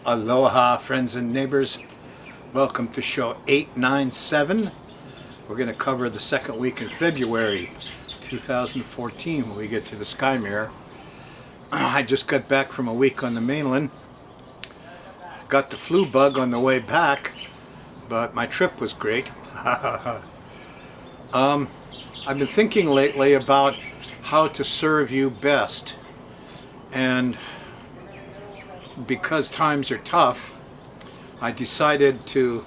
Aloha, friends and neighbors. Welcome to show 897. We're going to cover the second week in February 2014 when we get to the sky mirror. I just got back from a week on the mainland. Got the flu bug on the way back, but my trip was great. I've been thinking lately about how to serve you best, and because times are tough, I decided to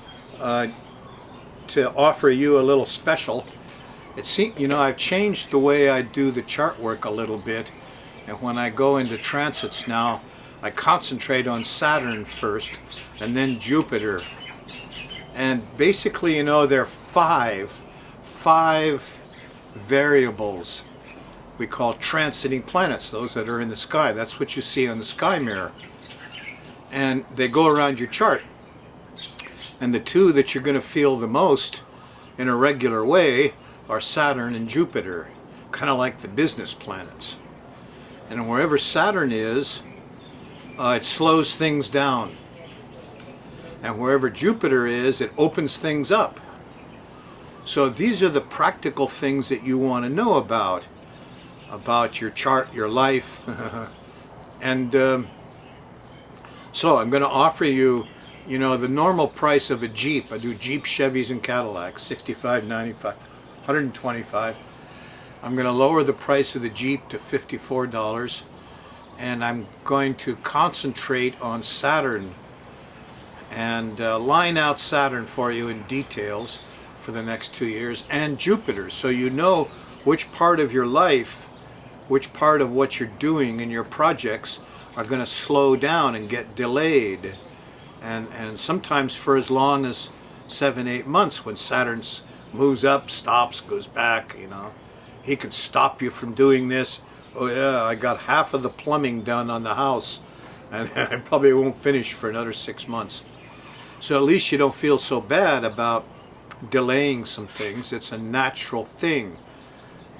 offer you a little special. I've changed the way I do the chart work a little bit, and when I go into transits now, I concentrate on Saturn first and then Jupiter. And basically, there are five variables we call transiting planets, those that are in the sky. That's what you see on the sky mirror. And they go around your chart. And the two that you're going to feel the most in a regular way are Saturn and Jupiter, kind of like the business planets. And wherever Saturn is, it slows things down. And wherever Jupiter is, it opens things up. So these are the practical things that you want to know about your chart, your life. And so I'm going to offer you, the normal price of a Jeep. I do Jeep, Chevys, and Cadillacs, $65, $95, $125. I'm going to lower the price of the Jeep to $54, and I'm going to concentrate on Saturn and line out Saturn for you in details for the next 2 years, and Jupiter, so you know which part of your life, which part of what you're doing in your projects are going to slow down and get delayed, and sometimes for as long as 7-8 months. When Saturn moves up, stops, goes back, he could stop you from doing this. Oh yeah, I got half of the plumbing done on the house, and I probably won't finish for another 6 months. So at least you don't feel so bad about delaying some things. It's a natural thing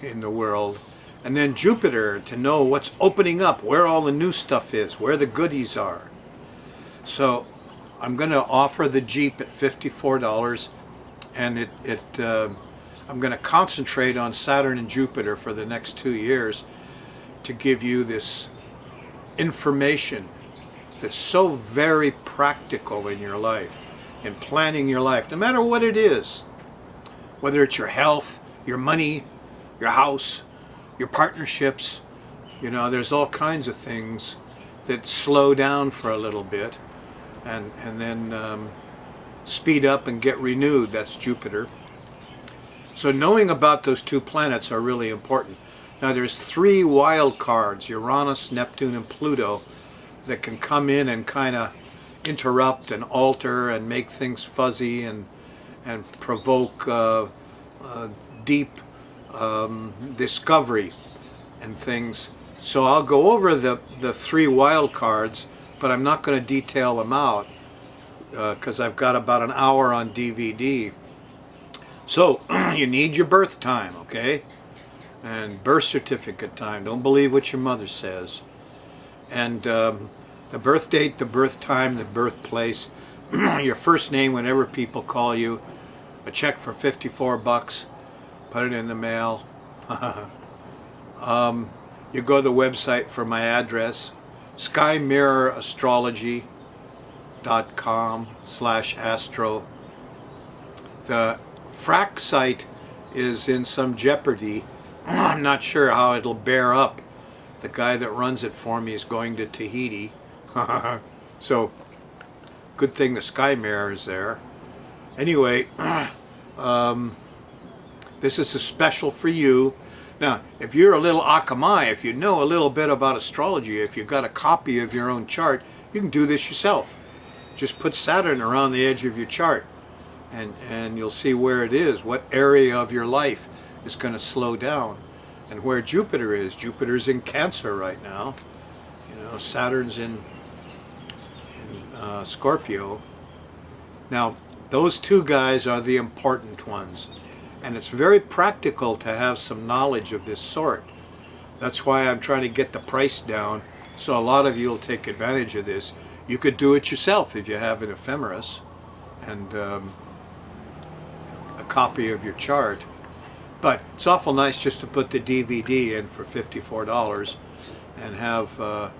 in the world. And then Jupiter, to know what's opening up, where all the new stuff is, where the goodies are. So I'm going to offer the Jeep at $54, and I'm going to concentrate on Saturn and Jupiter for the next 2 years to give you this information that's so very practical in your life, in planning your life, no matter what it is, whether it's your health, your money, your house, your partnerships. There's all kinds of things that slow down for a little bit and then speed up and get renewed. That's Jupiter. So knowing about those two planets are really important. Now there's 3 wild cards, Uranus, Neptune, and Pluto, that can come in and kind of interrupt and alter and make things fuzzy and provoke deep discovery and things. So I'll go over the 3 wild cards, but I'm not going to detail them out because I've got about an hour on DVD. So you need your birth time, okay? And birth certificate time. Don't believe what your mother says. And the birth date, the birth time, the birthplace, your first name whenever people call you, a check for $54, put it in the mail. You go to the website for my address, skymirrorastrology.com/astro. The frac site is in some jeopardy. I'm not sure how it'll bear up. The guy that runs it for me is going to Tahiti. So, good thing the sky mirror is there. Anyway, this is a special for you. Now, if you're a little akamai, if you know a little bit about astrology, if you've got a copy of your own chart, you can do this yourself. Just put Saturn around the edge of your chart, and you'll see where it is, what area of your life is going to slow down, and where Jupiter is. Jupiter's in Cancer right now. Saturn's in Scorpio. Now, those two guys are the important ones. And it's very practical to have some knowledge of this sort. That's why I'm trying to get the price down So a lot of you will take advantage of this. You could do it yourself if you have an ephemeris and a copy of your chart. But it's awful nice just to put the DVD in for $54 and have a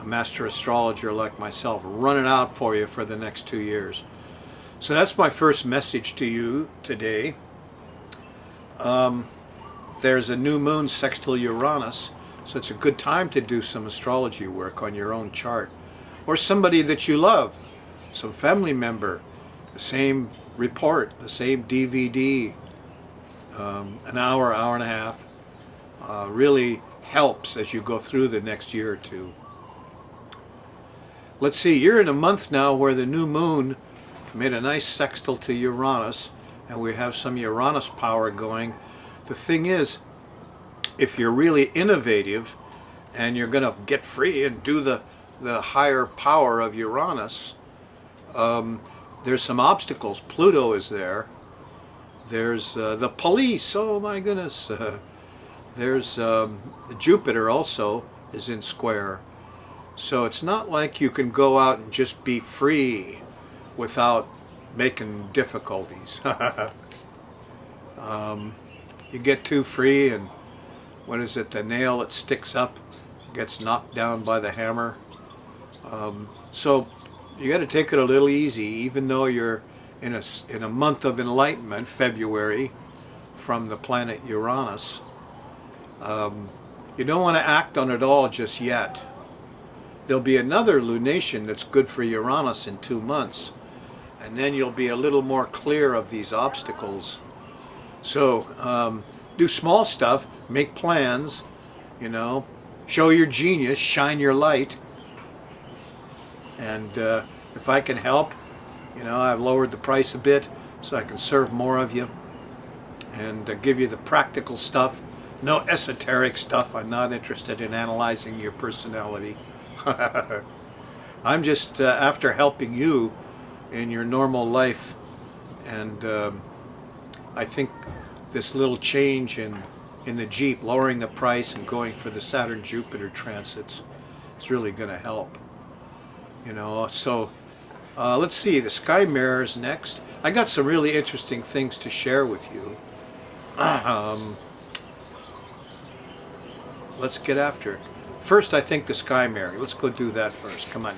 master astrologer like myself run it out for you for the next 2 years. So that's my first message to you today. There's a new moon sextile Uranus, so it's a good time to do some astrology work on your own chart. Or somebody that you love, some family member, the same report, the same DVD, an hour, hour and a half, really helps as you go through the next year or two. Let's see, you're in a month now where the new moon made a nice sextile to Uranus, and we have some Uranus power going. The thing is, if you're really innovative and you're going to get free and do the higher power of Uranus, there's some obstacles. Pluto is there. There's the police. Oh my goodness. There's Jupiter also is in square. So it's not like you can go out and just be free without making difficulties. You get too free and what is it, the nail that sticks up gets knocked down by the hammer. So you got to take it a little easy, even though you're in a month of enlightenment, February, from the planet Uranus. You don't want to act on it all just yet. There'll be another lunation that's good for Uranus in 2 months, and then you'll be a little more clear of these obstacles. So do small stuff, make plans, you know, show your genius, shine your light. And if I can help, you know, I've lowered the price a bit so I can serve more of you and give you the practical stuff. No esoteric stuff. I'm not interested in analyzing your personality. I'm just after helping you in your normal life, and I think this little change in the Jeep, lowering the price and going for the Saturn-Jupiter transits, is really going to help. You know, so let's see, the sky mirrors next. I got some really interesting things to share with you. Let's get after it. First, I think the sky mirror. Let's go do that first. Come on.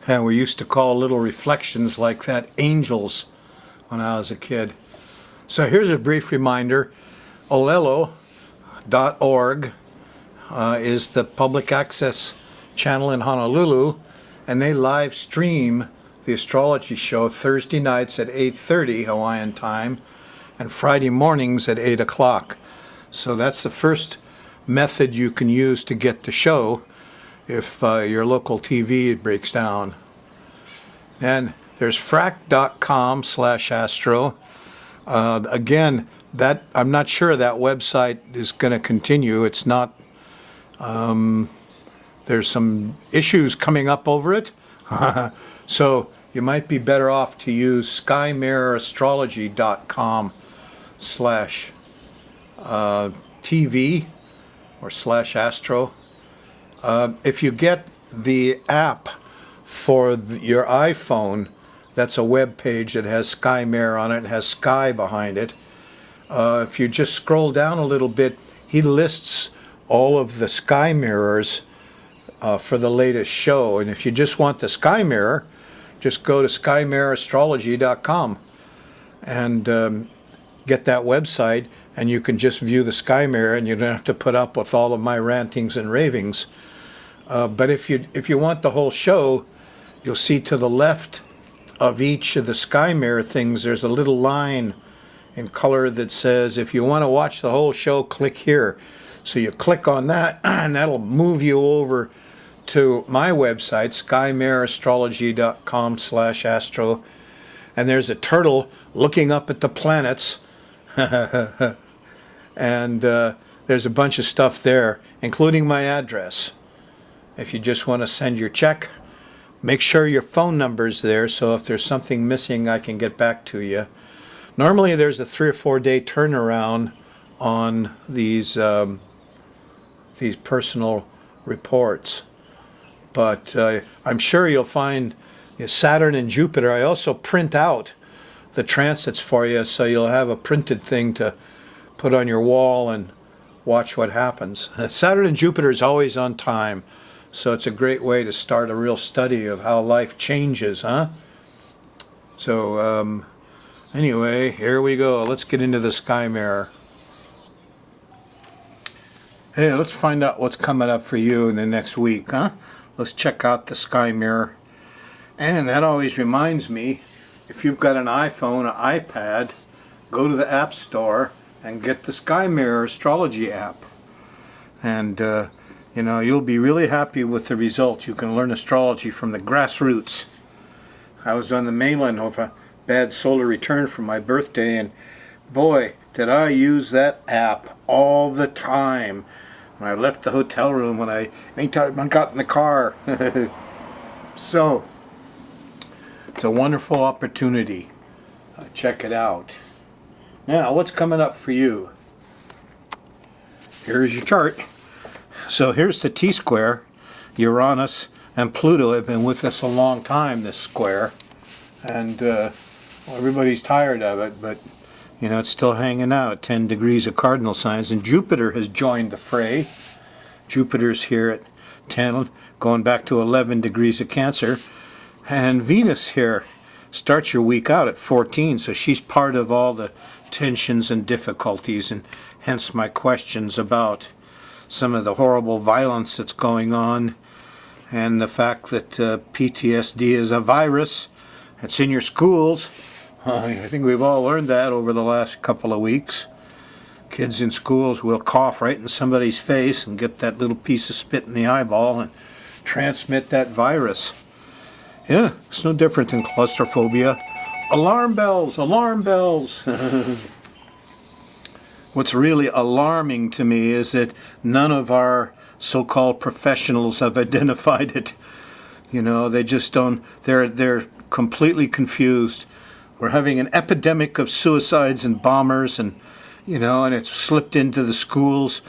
And we used to call little reflections like that angels when I was a kid. So here's a brief reminder. Olelo.org is the public access channel in Honolulu, and they live stream the astrology show Thursday nights at 8:30 Hawaiian time and Friday mornings at 8 o'clock. So that's the first method you can use to get the show if your local TV breaks down. And there's frac.com/astro. Again, that I'm not sure that website is going to continue. It's not. There's some issues coming up over it. So you might be better off to use skymirrorastrology.com/TV or /astro. If you get the app for your iPhone, that's a web page that has Sky Mirror on it. It has sky behind it. If you just scroll down a little bit, he lists all of the sky mirrors for the latest show. And if you just want the sky mirror, just go to skymirrorastrology.com and get that website, and you can just view the sky mirror, and you don't have to put up with all of my rantings and ravings. But if you want the whole show, you'll see to the left of each of the sky mirror things, there's a little line in color that says, if you want to watch the whole show, click here. So you click on that, and that'll move you over to my website, skymirrorastrology.com/astro. And there's a turtle looking up at the planets. And there's a bunch of stuff there, including my address. If you just want to send your check, make sure your phone number's there, so if there's something missing, I can get back to you. Normally there's a 3 or 4 day turnaround on these personal reports, but I'm sure you'll find Saturn and Jupiter. I also print out the transits for you, so you'll have a printed thing to put on your wall and watch what happens. Saturn and Jupiter is always on time, so it's a great way to start a real study of how life changes, huh? So anyway, here we go. Let's get into the sky mirror. Hey, let's find out what's coming up for you in the next week, huh? Let's check out the sky mirror. And that always reminds me, if you've got an iPhone, an iPad, go to the App Store and get the Sky Mirror Astrology app. And, you'll be really happy with the results. You can learn astrology from the grassroots. I was on the mainland of a bad solar return for my birthday, and boy, did I use that app all the time. When I left the hotel room, anytime I got in the car. So, it's a wonderful opportunity. Check it out. Now, what's coming up for you? Here's your chart. So here's the T-square. Uranus and Pluto have been with us a long time, this square. And everybody's tired of it, but it's still hanging out at 10 degrees of cardinal signs. And Jupiter has joined the fray. Jupiter's here at 10, going back to 11 degrees of Cancer. And Venus here starts your week out at 14, so she's part of all the tensions and difficulties, and hence my questions about some of the horrible violence that's going on, and the fact that PTSD is a virus. It's in your schools. I think we've all learned that over the last couple of weeks. Kids in schools will cough right in somebody's face and get that little piece of spit in the eyeball and transmit that virus. Yeah, it's no different than claustrophobia. Alarm bells, alarm bells. What's really alarming to me is that none of our so-called professionals have identified it. They just don't, they're completely confused. We're having an epidemic of suicides and bombers, and it's slipped into the schools,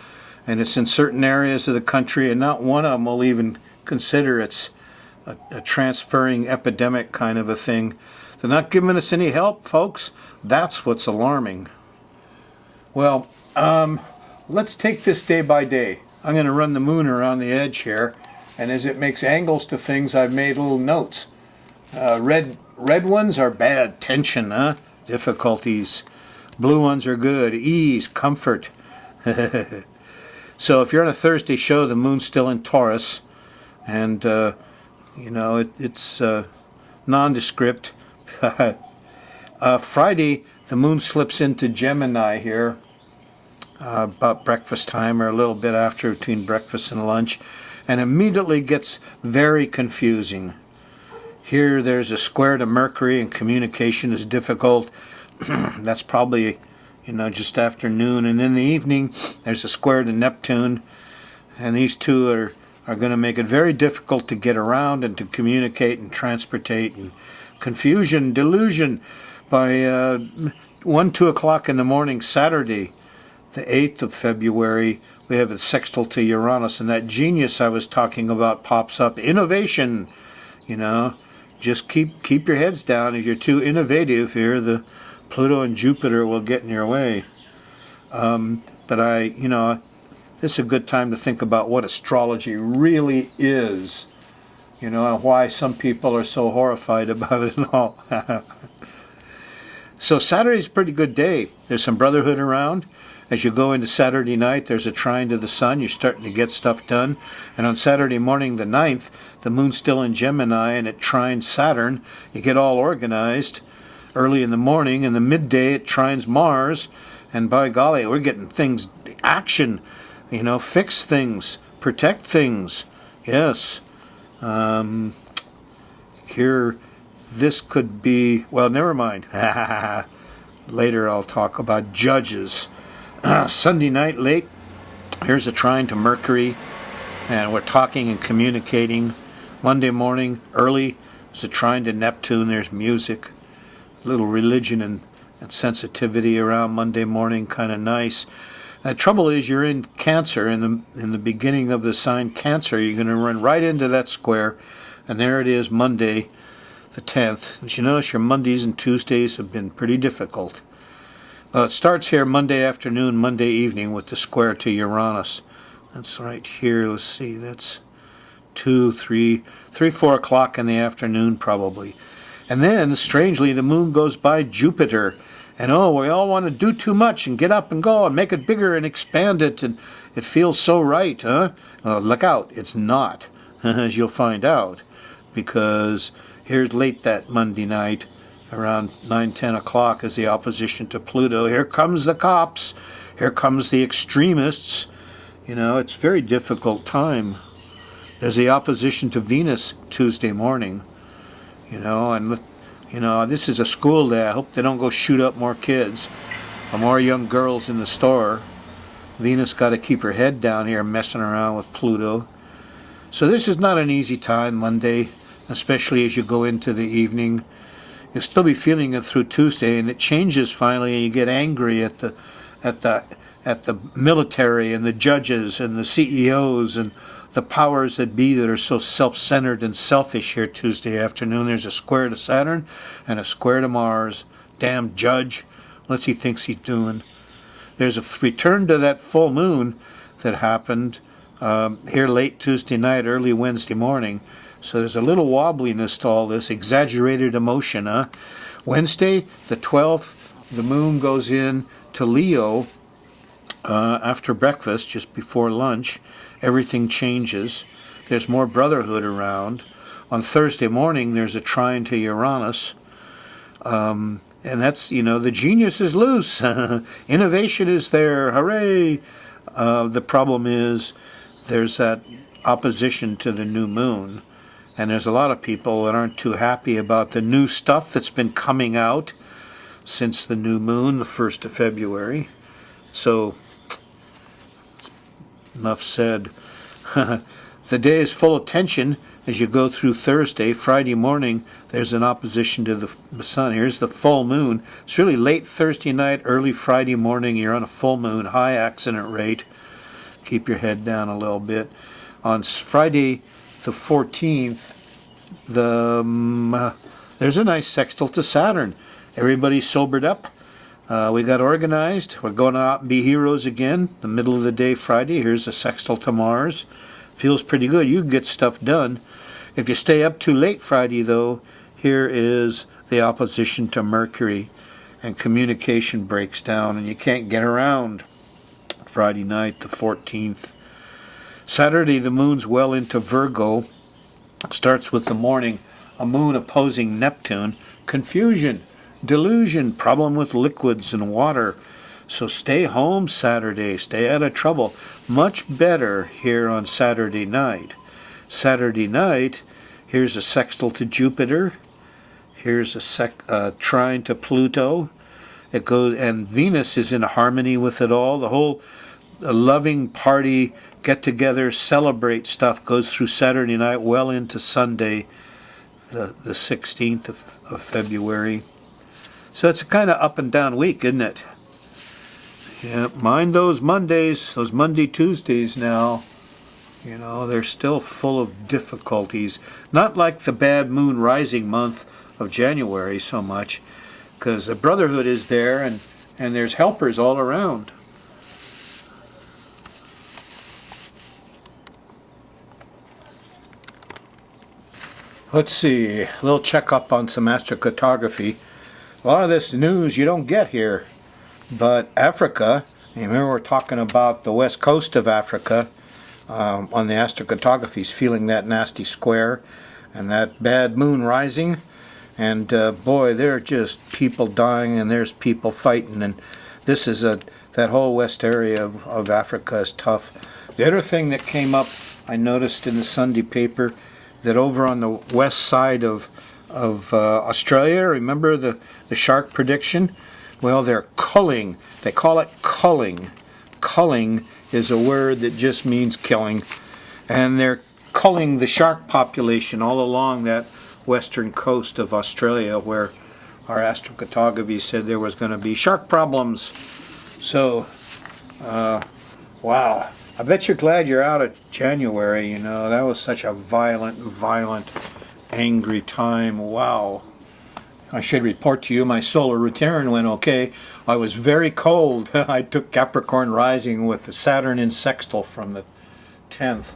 and it's in certain areas of the country, and not one of them will even consider it's a transferring epidemic kind of a thing. They're not giving us any help, folks. That's what's alarming. Well, let's take this day by day. I'm going to run the moon around the edge here, and as it makes angles to things, I've made little notes. Red ones are bad, tension, difficulties. Blue ones are good, ease, comfort. So if you're on a Thursday show, the moon's still in Taurus, and it's nondescript. Friday, the moon slips into Gemini here, about breakfast time or a little bit after, between breakfast and lunch, and immediately gets very confusing. Here there's a square to Mercury, and communication is difficult. That's probably, just after noon. And in the evening, there's a square to Neptune, and these two are going to make it very difficult to get around and to communicate and transportate, and confusion, delusion. By 1, 2 o'clock in the morning, Saturday, the 8th of February, we have a sextile to Uranus, and that genius I was talking about pops up. Innovation, just keep your heads down. If you're too innovative here, the Pluto and Jupiter will get in your way. But this is a good time to think about what astrology really is. Why some people are so horrified about it and all. So Saturday's a pretty good day. There's some brotherhood around. As you go into Saturday night, there's a trine to the sun. You're starting to get stuff done. And on Saturday morning, the 9th, the moon's still in Gemini, and it trines Saturn. You get all organized early in the morning. In the midday, it trines Mars. And by golly, we're getting things, action, fix things, protect things. Yes. Here, this could be, well, never mind. Later I'll talk about judges. Sunday night late, here's a trine to Mercury, and we're talking and communicating. Monday morning early, there's a trine to Neptune. There's music, a little religion and and sensitivity around Monday morning, kind of nice. The trouble is you're in Cancer, in the beginning of the sign Cancer. You're going to run right into that square, and there it is, Monday the 10th. As you notice, your Mondays and Tuesdays have been pretty difficult. It starts here Monday afternoon, Monday evening with the square to Uranus. That's right here. Let's see. That's 4 o'clock in the afternoon probably. And then, strangely, the moon goes by Jupiter. And we all want to do too much and get up and go and make it bigger and expand it. And it feels so right, huh? Look out. It's not, as you'll find out. Because here's late that Monday night, around 9-10 o'clock, is the opposition to Pluto. Here comes the cops. Here comes the extremists. It's a very difficult time. There's the opposition to Venus Tuesday morning. This is a school day. I hope they don't go shoot up more kids or more young girls in the store. Venus got to keep her head down here messing around with Pluto. So this is not an easy time, Monday, especially as you go into the evening. You'll still be feeling it through Tuesday, and it changes finally, and you get angry at the military and the judges and the CEOs and the powers that be that are so self-centered and selfish here Tuesday afternoon. There's a square to Saturn and a square to Mars. Damn judge. What's he thinks he's doing? There's a return to that full moon that happened here late Tuesday night, early Wednesday morning. So there's a little wobbliness to all this, exaggerated emotion, huh? Wednesday, the 12th, the moon goes in to Leo after breakfast, just before lunch. Everything changes. There's more brotherhood around. On Thursday morning, there's a trine to Uranus. And that's, the genius is loose. Innovation is there. Hooray! The problem is there's that opposition to the new moon. And there's a lot of people that aren't too happy about the new stuff that's been coming out since the new moon, the 1st of February. So, enough said. The day is full of tension as you go through Thursday. Friday morning, there's an opposition to the sun. Here's the full moon. It's really late Thursday night, early Friday morning. You're on a full moon, high accident rate. Keep your head down a little bit. On Friday the 14th, there's a nice sextile to Saturn. Everybody's sobered up. We got organized. We're going out and be heroes again. The middle of the day Friday, here's a sextile to Mars. Feels pretty good. You can get stuff done. If you stay up too late Friday, though, here is the opposition to Mercury, and communication breaks down, and you can't get around. Friday night, the 14th. Saturday, the moon's well into Virgo. It starts with the morning. A moon opposing Neptune. Confusion. Delusion, problem with liquids and water. So stay home Saturday, stay out of trouble. Much better here on Saturday night. Saturday night, here's a sextile to Jupiter. Here's a trine to Pluto. It goes, and Venus is in harmony with it all. The whole loving party, get together, celebrate stuff goes through Saturday night well into Sunday, the 16th of February. So it's a kind of up and down week, isn't it? Yeah, mind those Mondays, those Monday, Tuesdays now. They're still full of difficulties. Not like the bad moon rising month of January so much, because the brotherhood is there and there's helpers all around. Let's see, a little checkup on some astrocartography. A lot of this news you don't get here, but Africa, you remember we're talking about the west coast of Africa on the astrocartography, feeling that nasty square and that bad moon rising, and boy, there are just people dying and there's people fighting, and this is that whole west area of Africa is tough. The other thing that came up, I noticed in the Sunday paper, that over on the west side of Australia, remember the shark prediction? Well, they're culling. They call it culling. Culling is a word that just means killing. And they're culling the shark population all along that western coast of Australia, where our astrocartography said there was going to be shark problems. So, wow. I bet you're glad you're out of January, you know. That was such a violent, angry time. Wow. I should report to you my solar return went okay. I was very cold. I took Capricorn rising with the Saturn in sextile from the 10th.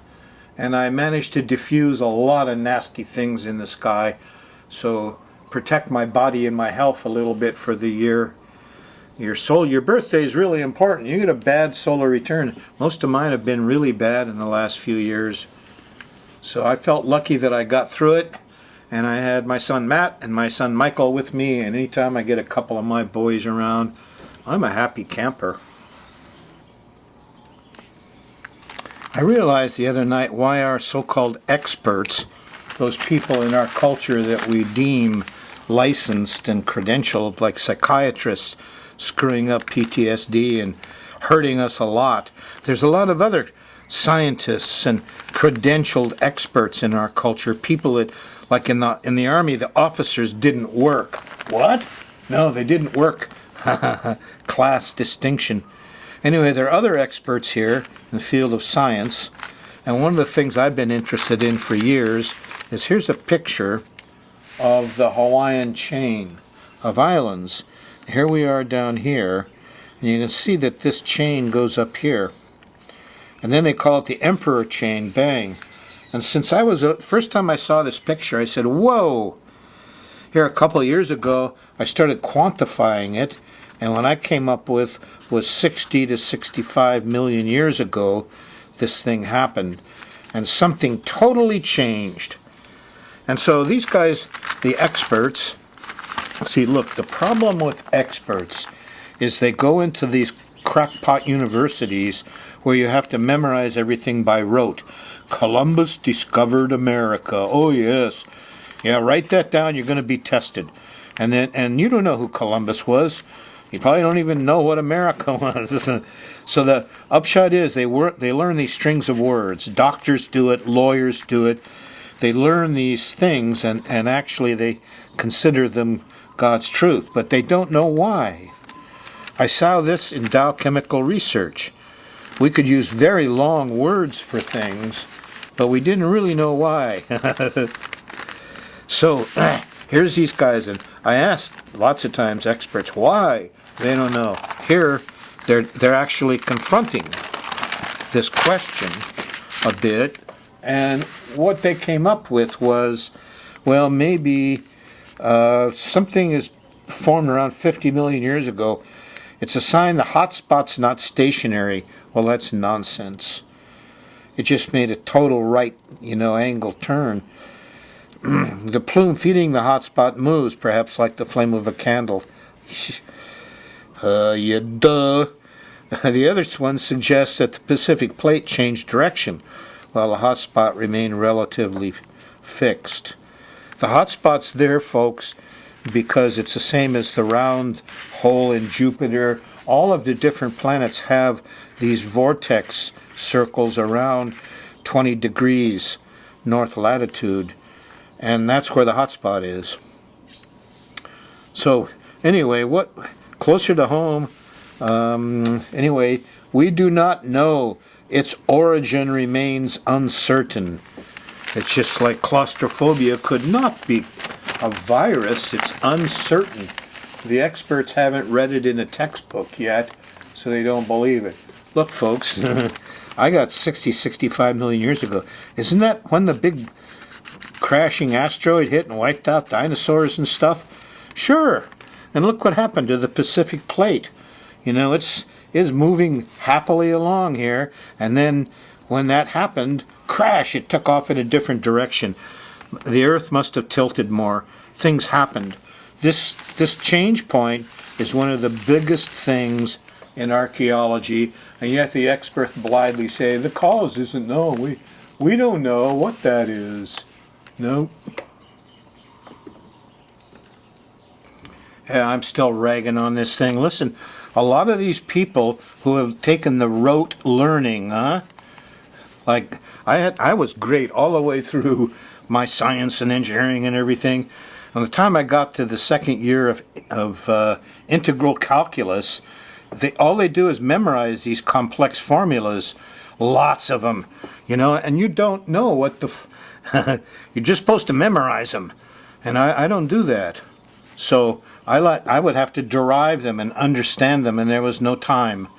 And I managed to diffuse a lot of nasty things in the sky. So protect my body and my health a little bit for the year. Your birthday is really important. You get a bad solar return. Most of mine have been really bad in the last few years. So I felt lucky that I got through it. And I had my son Matt and my son Michael with me. And anytime I get a couple of my boys around, I'm a happy camper. I realized the other night why our so-called experts, those people in our culture that we deem licensed and credentialed, like psychiatrists, screwing up PTSD and hurting us a lot. There's a lot of other scientists and credentialed experts in our culture, people that, like in the Army, the officers didn't work. What? No, they didn't work. Class distinction. Anyway, there are other experts here in the field of science, and one of the things I've been interested in for years is here's a picture of the Hawaiian chain of islands. Here we are down here, and you can see that this chain goes up here. And then they call it the Emperor chain, bang. And since first time I saw this picture, I said, whoa! Here a couple of years ago, I started quantifying it, and what I came up with was 60 to 65 million years ago, this thing happened. And something totally changed. And so these guys, the experts, see, look, the problem with experts is they go into these crackpot universities where you have to memorize everything by rote. Columbus discovered America. Oh, yes. Yeah, write that down. You're going to be tested. And you don't know who Columbus was. You probably don't even know what America was. So the upshot is they learn these strings of words. Doctors do it. Lawyers do it. They learn these things, and actually they consider them God's truth, but they don't know why. I saw this in Dow Chemical Research. We could use very long words for things, but we didn't really know why. So here's these guys, and I asked lots of times experts why. They don't know. Here, they're actually confronting this question a bit, and what they came up with was, well, maybe something is formed around 50 million years ago. It's a sign the hot spot's not stationary. Well, that's nonsense. It just made a total right, angle turn. The plume feeding the hot spot moves, perhaps like the flame of a candle. Yeah, duh. The other one suggests that the Pacific plate changed direction, while the hot spot remained relatively fixed. The hot spot's there, folks, because it's the same as the round hole in Jupiter. All of the different planets have these vortex circles around 20 degrees north latitude, and that's where the hot spot is. So anyway, closer to home, we do not know. Its origin remains uncertain. It's just like claustrophobia could not be a virus. It's uncertain. The experts haven't read it in a textbook yet, so they don't believe it. Look, folks, I got 65 million years ago. Isn't that when the big crashing asteroid hit and wiped out dinosaurs and stuff? Sure. And look what happened to the Pacific plate. It's moving happily along here, and then when that happened, crash, it took off in a different direction. The Earth must have tilted more. Things happened. This change point is one of the biggest things in archaeology, and yet the experts blithely say the cause isn't known. We don't know what that is. No. Yeah, I'm still ragging on this thing. Listen, a lot of these people who have taken the rote learning, like I was great all the way through my science and engineering and everything, By the time I got to the second year of integral calculus, all they do is memorize these complex formulas, lots of them, and you don't know what you're just supposed to memorize them, and I don't do that. So I would have to derive them and understand them, and there was no time.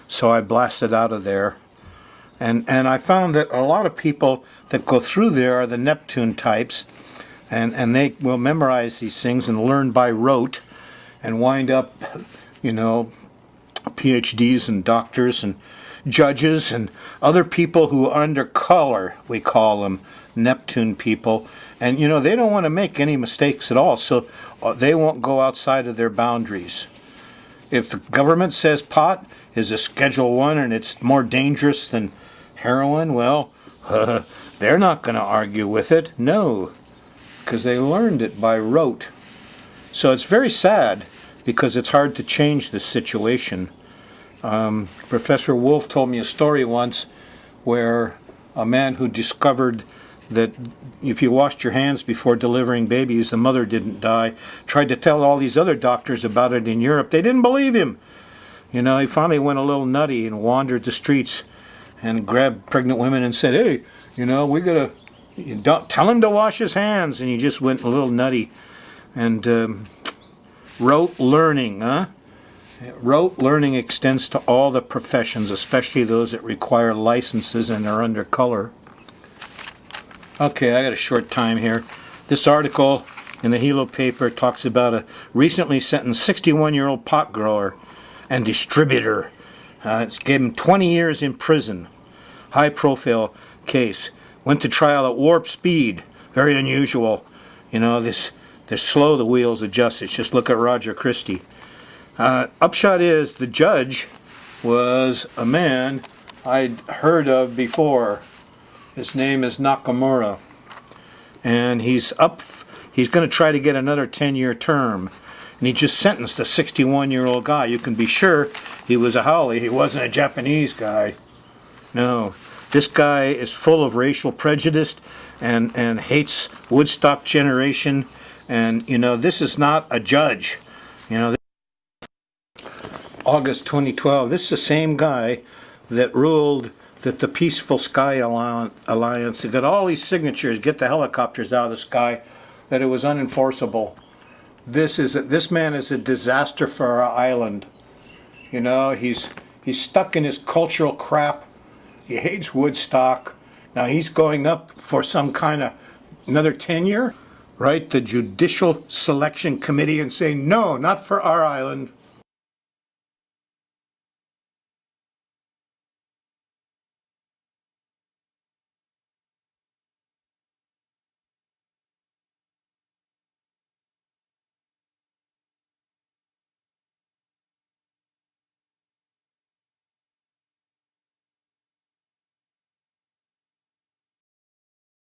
So I blasted out of there. And I found that a lot of people that go through there are the Neptune types, and they will memorize these things and learn by rote and wind up, PhDs and doctors and judges and other people who are under color, we call them Neptune people. And, they don't want to make any mistakes at all, so they won't go outside of their boundaries. If the government says pot is a Schedule 1 and it's more dangerous than heroin, well, they're not going to argue with it. No, because they learned it by rote. So it's very sad because it's hard to change this situation. Professor Wolf told me a story once where a man who discovered that if you washed your hands before delivering babies, the mother didn't die, tried to tell all these other doctors about it in Europe. They didn't believe him. He finally went a little nutty and wandered the streets and grabbed pregnant women and said, hey, we gotta, don't tell him to wash his hands. And he just went a little nutty. And rote learning, Rote learning extends to all the professions, especially those that require licenses and are under color. Okay, I got a short time here. This article in the Hilo paper talks about a recently sentenced 61-year-old pot grower and distributor. It's given 20 years in prison. High-profile case. Went to trial at warp speed. Very unusual. They're slow, the wheels adjust. It's just look at Roger Christie. Upshot is the judge was a man I'd heard of before. His name is Nakamura. And he's going to try to get another 10-year term. And he just sentenced a 61-year-old guy. You can be sure he was a haole. He wasn't a Japanese guy. No. This guy is full of racial prejudice and hates Woodstock generation. And, this is not a judge. August 2012, this is the same guy that ruled that the Peaceful Sky Alliance had got all these signatures, get the helicopters out of the sky, that it was unenforceable. This man is a disaster for our island. He's stuck in his cultural crap. He hates Woodstock. Now he's going up for some kind of another tenure, right? The Judicial Selection Committee and saying, no, not for our island.